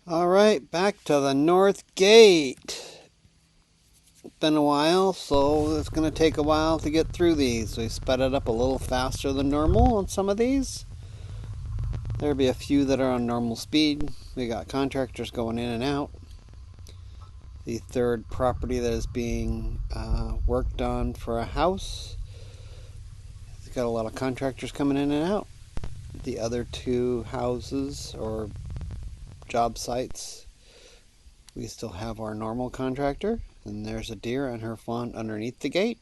Alright, back to the north gate. It's been a while, so it's going to take a while to get through these. We sped it up a little faster than normal on some of these. There'll be a few that are on normal speed. We got contractors going in and out. The third property that is being worked on for a house, it's got a lot of contractors coming in and out. The other two houses or job sites, we still have our normal contractor, and there's a deer and her fawn underneath the gate.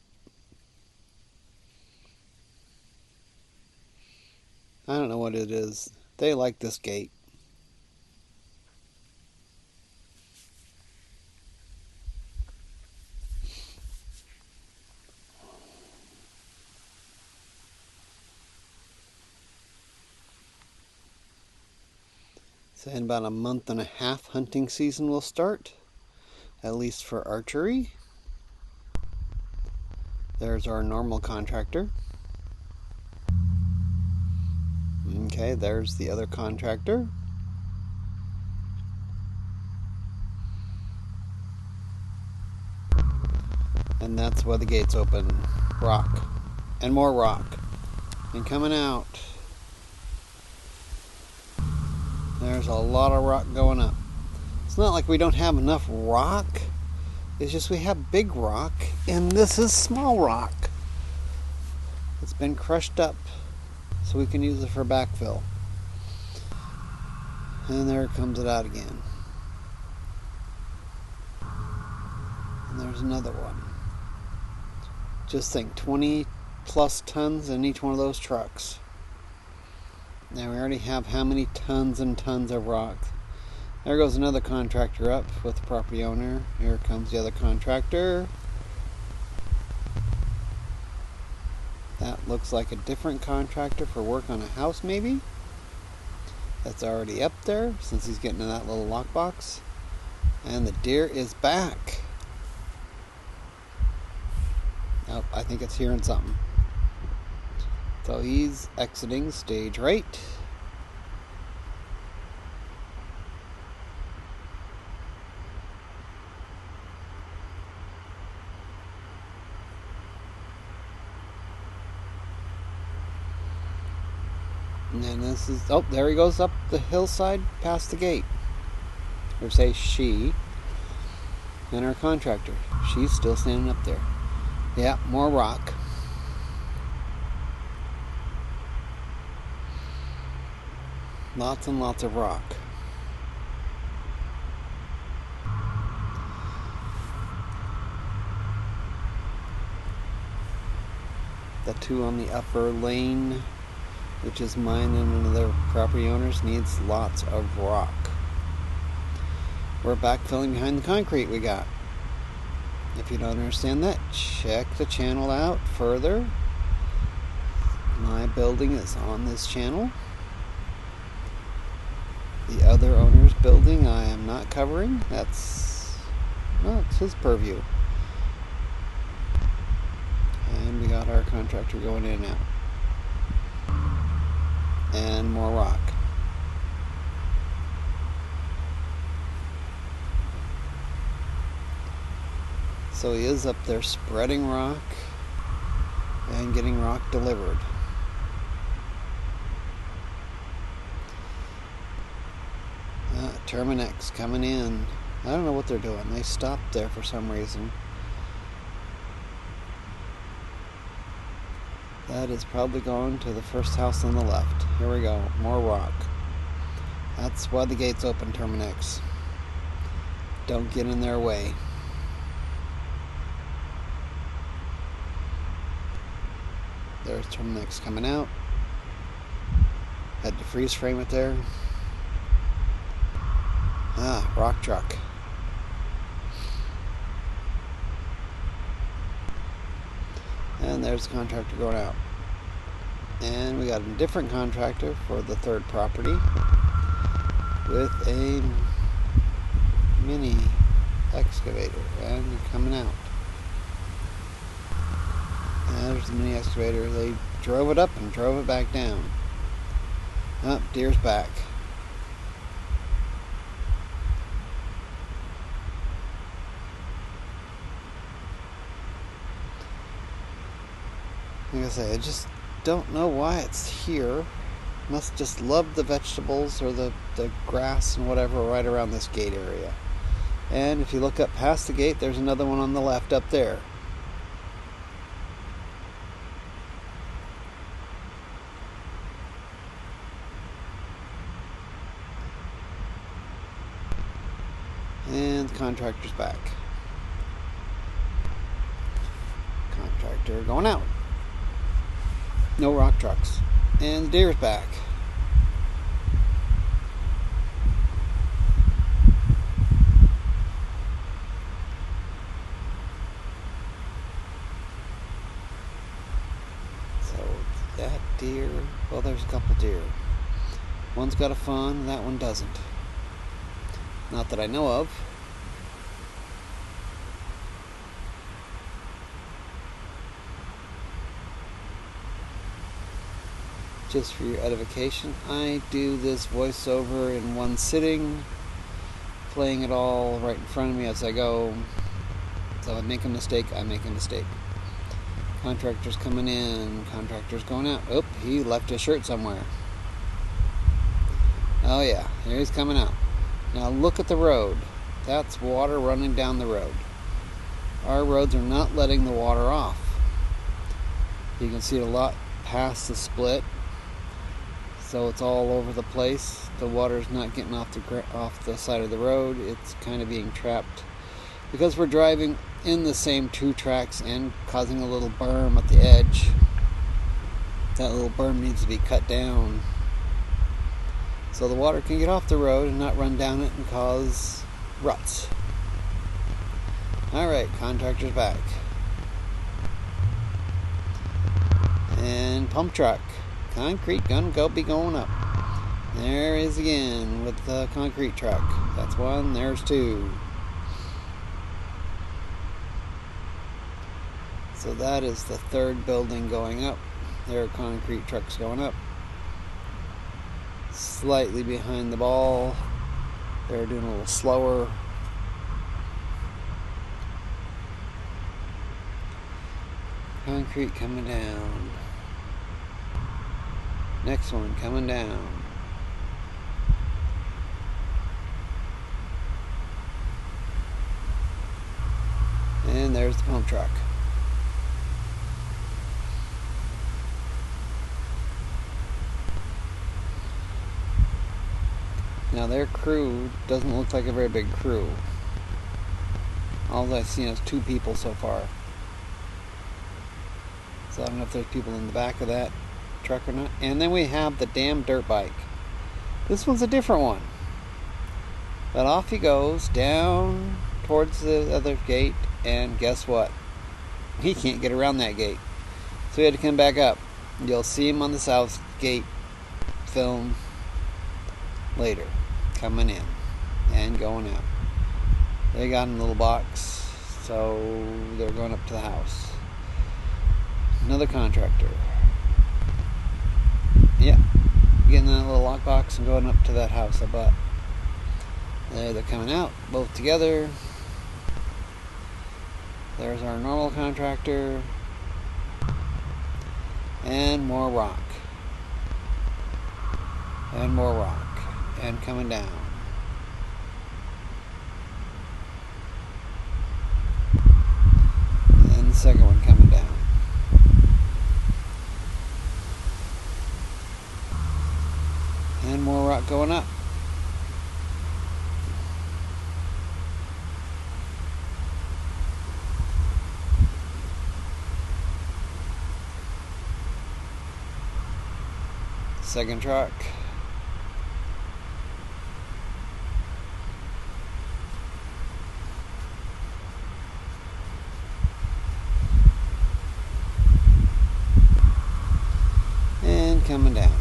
I don't know what it is. They like this gate. So in about a month and a half, hunting season will start, at least for archery. There's our normal contractor. Okay, there's the other contractor. And that's why the gate's open. Rock. And more rock. And coming out. There's a lot of rock going up. It's not like we don't have enough rock. It's just we have big rock, and this is small rock. It's been crushed up so we can use it for backfill. And there comes it out again. And there's another one. Just think, 20 plus tons in each one of those trucks. Now we already have how many tons and tons of rock. There goes another contractor up with the property owner. Here comes the other contractor. That looks like a different contractor for work on a house maybe. That's already up there since he's getting in that little lockbox. And the deer is back. Oh, I think it's hearing something. So he's exiting stage right. And then this is, oh, there he goes up the hillside past the gate. Or say she. And our contractor. She's still standing up there. Yeah, more rock. Lots and lots of rock. The two on the upper lane, which is mine and another property owner's, needs lots of rock. We're backfilling behind the concrete we got. If you don't understand that, check the channel out further. My building is on this channel. The other owner's building I am not covering. It's his purview. And we got our contractor going in and out. And more rock. So he is up there spreading rock and getting rock delivered. Terminex coming in. I don't know what they're doing. They stopped there for some reason. That is probably going to the first house on the left. Here we go. More rock. That's why the gate's open, Terminex. Don't get in their way. There's Terminex coming out. Had to freeze frame it there. Rock truck. And there's the contractor going out. And we got a different contractor for the third property with a mini excavator. And they're coming out. And there's the mini excavator. They drove it up and drove it back down. Deer's back. Like I say, I just don't know why it's here. Must just love the vegetables or the grass and whatever right around this gate area. And if you look up past the gate, there's another one on the left up there. And the contractor's back. Contractor going out. No rock trucks. And the deer's back. So that deer, well, there's a couple deer. One's got a fawn, and that one doesn't. Not that I know of. Just for your edification, I do this voiceover in one sitting, playing it all right in front of me as I go. So if I make a mistake, I make a mistake. Contractor's coming in, contractor's going out. Oh, he left his shirt somewhere. Oh yeah, here he's coming out. Now look at the road. That's water running down the road. Our roads are not letting the water off. You can see it a lot past the split. So it's all over the place. The water's not getting off the side of the road. It's kind of being trapped because we're driving in the same two tracks and causing a little berm at the edge. That little berm needs to be cut down so the water can get off the road and not run down it and cause ruts. Alright, contractor's back. And pump truck. Concrete gonna be going up. There is again with the concrete truck. That's one, there's two. So that is the third building going up. There are concrete trucks going up. Slightly behind the ball. They're doing a little slower. Concrete coming down. Next one coming down. And there's the pump truck. Now their crew doesn't look like a very big crew. All I've seen is 2 people so far. So I don't know if there's people in the back of that truck or not. And then we have the damn dirt bike. This one's a different one. But off he goes down towards the other gate, and guess what? He can't get around that gate. So he had to come back up. You'll see him on the south gate film later, coming in and going out. They got in a little box, so they're going up to the house. Another contractor. Yeah, getting in that little lockbox and going up to that house I bought. There they're coming out, both together. There's our normal contractor. And more rock. And more rock. And coming down. And the second one coming down. And more rock going up. Second truck. And coming down.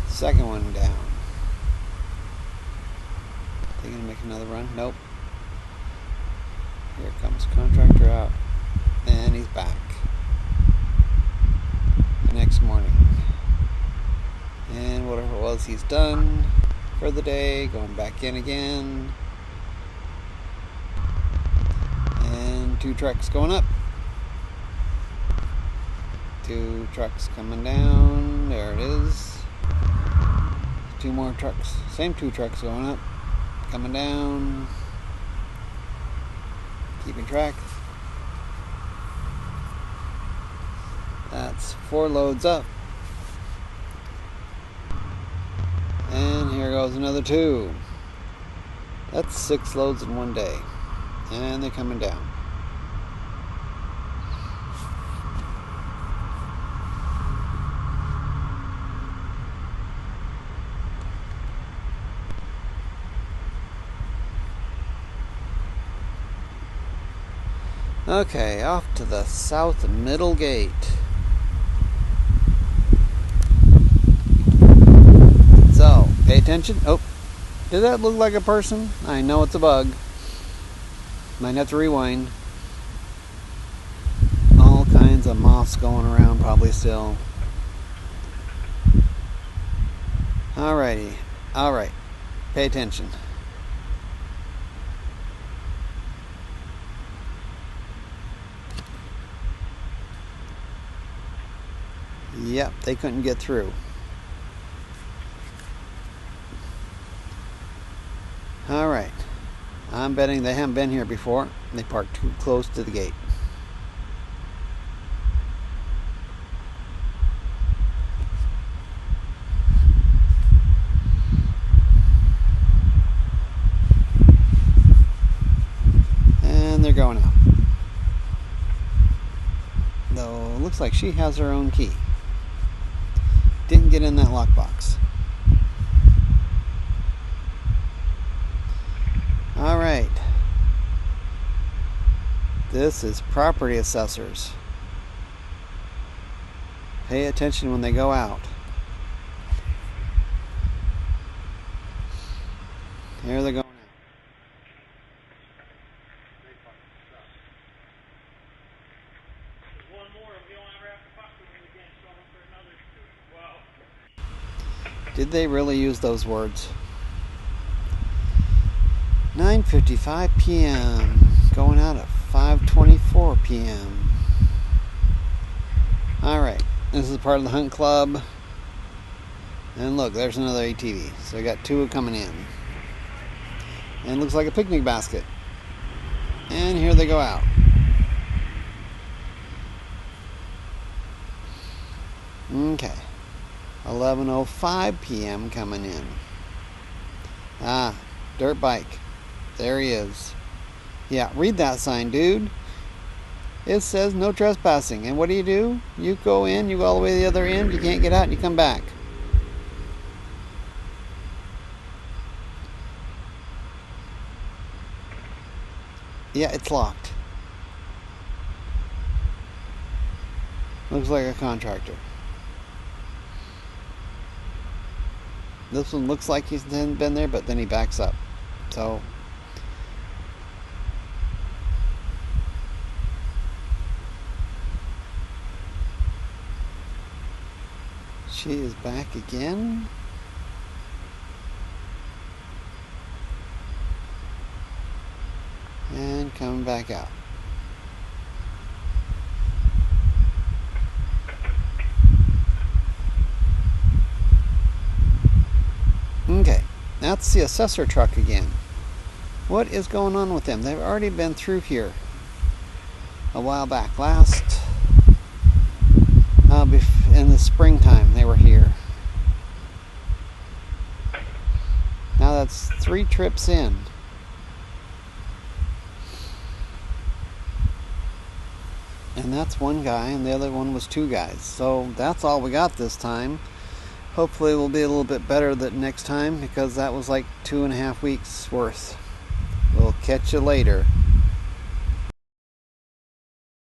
Second one down. They gonna make another run? Nope. Here comes contractor out. And he's back. Next morning. And whatever it was, he's done for the day, going back in again. And 2 trucks going up. 2 trucks coming down. There it is. 2 more trucks. Same 2 trucks going up. Coming down. Keeping track. That's 4 loads up. And here goes another 2. That's 6 loads in one day. And they're coming down. Okay, off to the south middle gate. So, pay attention. Oh, did that look like a person? I know it's a bug. Might have to rewind. All kinds of moths going around probably still. Alrighty. Alright. Pay attention. Yep, they couldn't get through. Alright. I'm betting they haven't been here before. They parked too close to the gate. And they're going out. Though it looks like she has her own key. Didn't get in that lockbox. Alright. This is property assessors. Pay attention when they go out. Here they're going out. Did they really use those words? 9:55 p.m. Going out at 5:24 p.m. Alright, this is part of the hunt club. And look, there's another ATV. So I got 2 coming in. And it looks like a picnic basket. And here they go out. Okay. 11:05 p.m. coming in. Ah, dirt bike. There he is. Yeah, read that sign, dude. It says no trespassing. And what do? You go in, you go all the way to the other end, you can't get out, and you come back. Yeah, it's locked. Looks like a contractor. This one looks like he's been there, but then he backs up. So she is back again. And coming back out. Okay, that's the assessor truck again. What is going on with them? They've already been through here a while back. In the springtime they were here. Now that's 3 trips in. And that's 1 guy, and the other one was 2 guys. So that's all we got this time. Hopefully we'll be a little bit better the next time, because that was like 2.5 weeks worth. We'll catch you later.